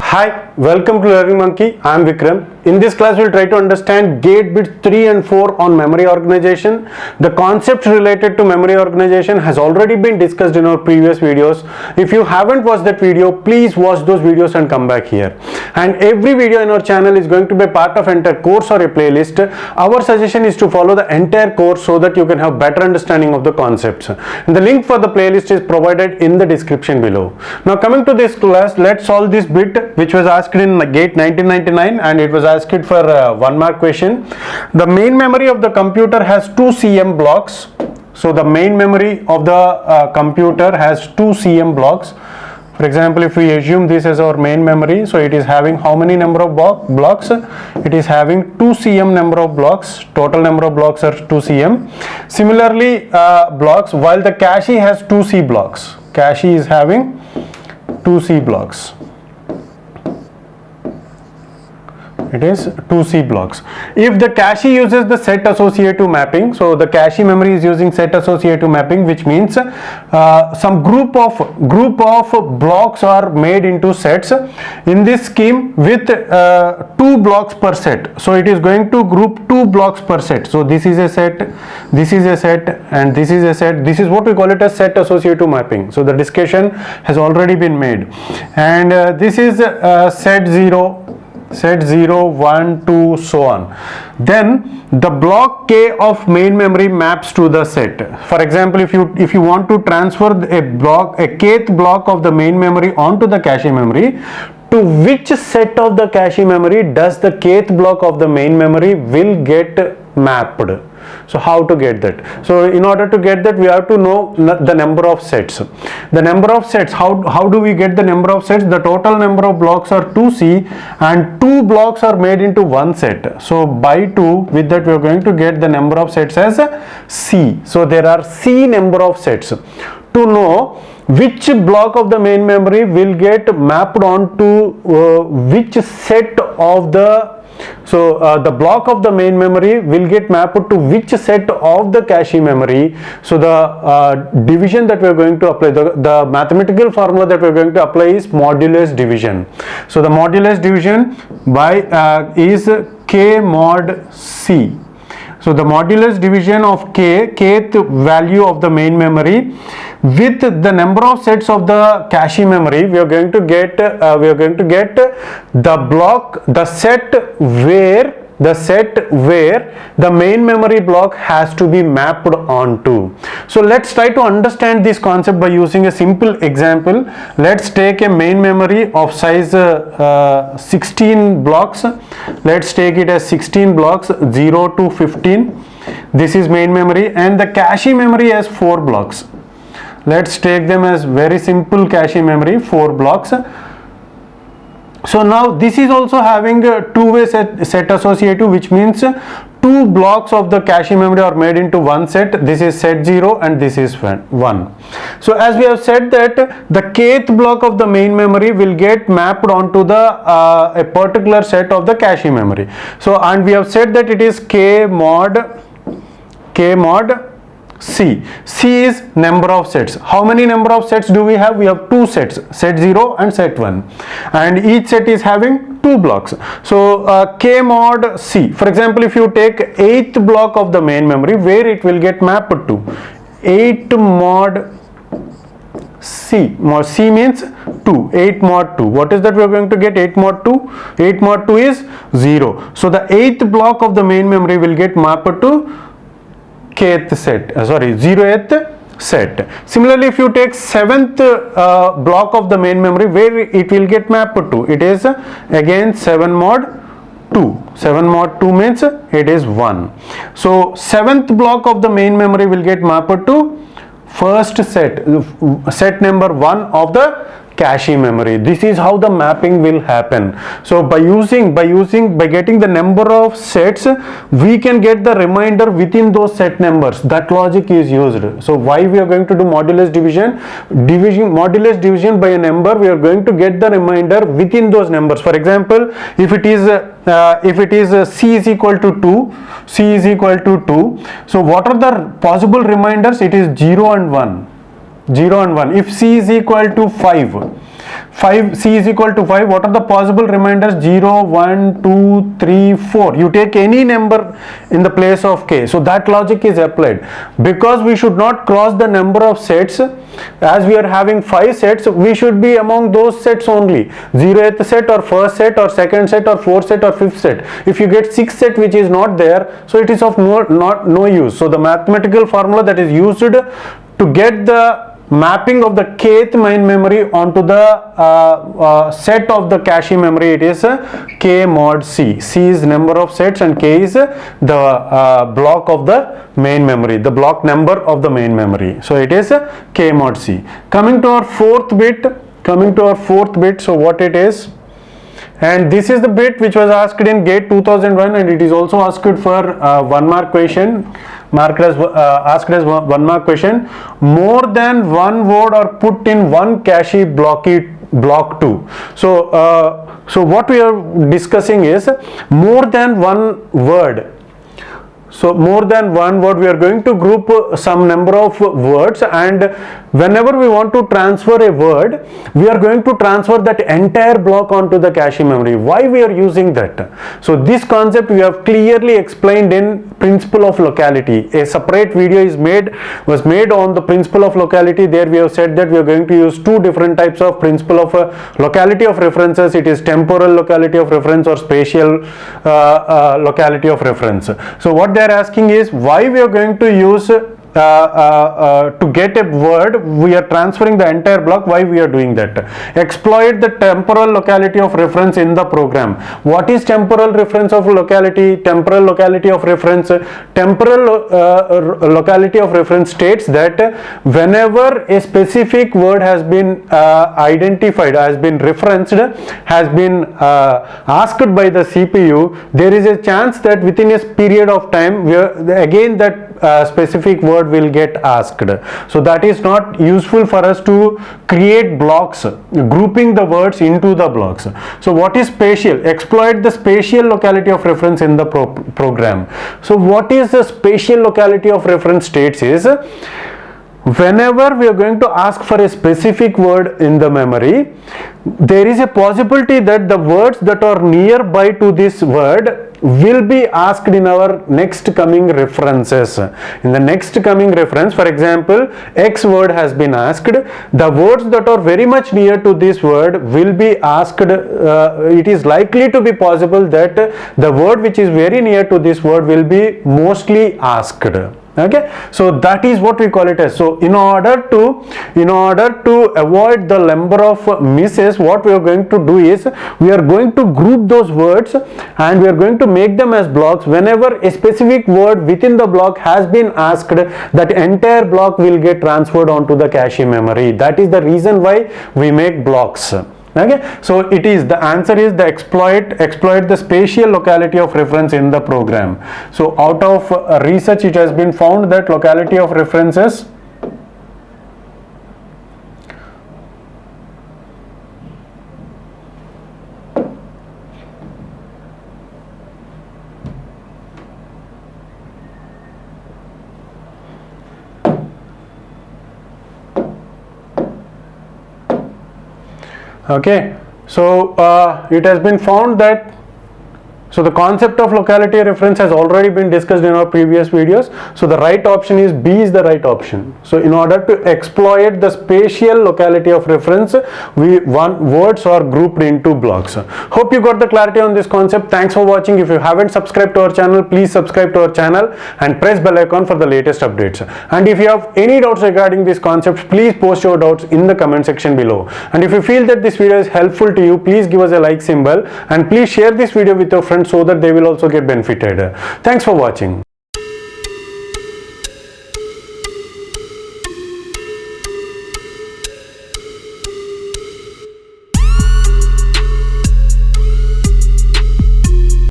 Hi, welcome to Learning Monkey. I am Vikram. In this class, we will try to understand gate bits 3 and 4 on memory organization. The concepts related to memory organization has already been discussed in our previous videos. If you haven't watched that video, please watch those videos and come back here. And every video in our channel is going to be part of entire course or a playlist. Our suggestion is to follow the entire course so that you can have better understanding of the concepts. And the link for the playlist is provided in the description below. Now coming to this class, let's solve this bit which was asked in GATE 1999 and it was asked for a 1 mark question. The main memory of the computer has 2 cm blocks. So the main memory of the computer has 2 cm blocks. For example, if we assume this as our main memory, so it is having how many number of blocks? It is having 2 cm number of blocks. Total number of blocks are 2 cm. Similarly, blocks, while the cache has 2c blocks. Cache is having 2c blocks. It is 2c blocks. If the cache uses the set-associative mapping, so the cache memory is using set-associative mapping, which means some group of blocks are made into sets in this scheme with 2 blocks per set. So it is going to group 2 blocks per set. So this is a set, this is a set, and this is a set. This is what we call it as set-associative mapping. So the discussion has already been made, and this is set 0, 1, 2, so on. Then the block k of main memory maps to the set. For example, if you want to transfer a kth block of the main memory onto the cache memory, to which set of the cache memory does the kth block of the main memory will get mapped? So how to get that? So in order to get that, we have to know the number of sets. The number of sets, how do we get the number of sets? The total number of blocks are 2c and 2 blocks are made into one set. So by 2, with that we are going to get the number of sets as c. So there are c number of sets. To know which block of the main memory will get mapped onto which set of the the block of the main memory will get mapped to which set of the cache memory. So the division that we are going to apply, the mathematical formula that we are going to apply is modulus division. So the modulus division by is k mod c. So the modulus division of kth value of the main memory with the number of sets of the cache memory, we are going to get the set where the main memory block has to be mapped onto. So let's try to understand this concept by using a simple example. Let's take a main memory of size 16 blocks. Let's take it as 16 blocks, 0 to 15. This is main memory, and the cache memory has 4 blocks. Let's take them as very simple cache memory, 4 blocks. So now this is also having a two-way set associative, which means 2 blocks of the cache memory are made into one set. This is set 0 and this is 1. So as we have said that the kth block of the main memory will get mapped onto the a particular set of the cache memory. So and we have said that it is k mod c. C is number of sets. How many number of sets do we have? We have 2 sets, set 0 and set 1, and each set is having 2 blocks. So k mod c. For example, if you take 8th block of the main memory, where it will get mapped to? 8 mod c. Mod c means 2. 8 mod 2. What is that we are going to get? 8 mod 2. 8 mod 2 is 0. So the 8th block of the main memory will get mapped to kth set, 0th set. Similarly, if you take 7th block of the main memory, where it will get mapped to? It is again 7 mod 2. 7 mod 2 means it is 1. So 7th block of the main memory will get mapped to first set number 1 of the cache memory. This is how the mapping will happen. So by getting the number of sets, we can get the remainder within those set numbers. That logic is used. So why we are going to do modulus division? Modulus division by a number, we are going to get the remainder within those numbers. For example, if it is c is equal to 2, so what are the possible reminders? It is 0 and 1. 0 and 1. If c is equal to 5, 5, c is equal to 5. What are the possible remainders? 0, 1, 2, 3, 4. You take any number in the place of k. So that logic is applied. Because we should not cross the number of sets, as we are having 5 sets, we should be among those sets only. 0th set or first set or second set or fourth set or fifth set. If you get 6th set which is not there, so it is of no use. So the mathematical formula that is used to get the mapping of the kth main memory onto the set of the cache memory, it is k mod c. C is number of sets and k is the block of the main memory, the block number of the main memory. So it is k mod c. Coming to our fourth bit, so what it is? And this is the bit which was asked in GATE 2001, and it is also asked for 1 mark question, asked as 1 mark question. More than one word are put in one cache block 2. So what we are discussing is more than one word. So more than one word, we are going to group some number of words, and whenever we want to transfer a word, we are going to transfer that entire block onto the cache memory. Why we are using that? So this concept we have clearly explained in principle of locality. A separate video was made on the principle of locality. There we have said that we are going to use 2 different types of principle of locality of references. It is temporal locality of reference or spatial locality of reference. So what they are asking is why we are going to use to get a word, we are transferring the entire block. Why we are doing that? Exploit the temporal locality of reference in the program. What is temporal reference of locality? Temporal locality of reference. Temporal locality of reference states that whenever a specific word has been identified, has been referenced, has been asked by the CPU, there is a chance that within a period of time, again that specific word will get asked. So that is not useful for us to create blocks, grouping the words into the blocks. So what is spatial? Exploit the spatial locality of reference in the program. So what is the spatial locality of reference states is, whenever we are going to ask for a specific word in the memory, there is a possibility that the words that are nearby to this word will be asked in our next coming references. In the next coming reference, for example, X word has been asked, the words that are very much near to this word will be asked. It is likely to be possible that the word which is very near to this word will be mostly asked. Okay, so that is what we call it as. So in order to avoid the number of misses, what we are going to do is we are going to group those words and we are going to make them as blocks. Whenever a specific word within the block has been asked, that entire block will get transferred onto the cache memory. That is the reason why we make blocks. Okay, so it is, the answer is the exploit the spatial locality of reference in the program. So out of research, it has been found that locality of references okay, so it has been found that, so the concept of locality reference has already been discussed in our previous videos. So the right option is B is the right option. So in order to exploit the spatial locality of reference, words are grouped into blocks. Hope you got the clarity on this concept. Thanks for watching. If you haven't subscribed to our channel, please subscribe to our channel and press bell icon for the latest updates. And if you have any doubts regarding these concepts, please post your doubts in the comment section below. And if you feel that this video is helpful to you, please give us a like symbol and please share this video with your friends so that they will also get benefited. Thanks for watching.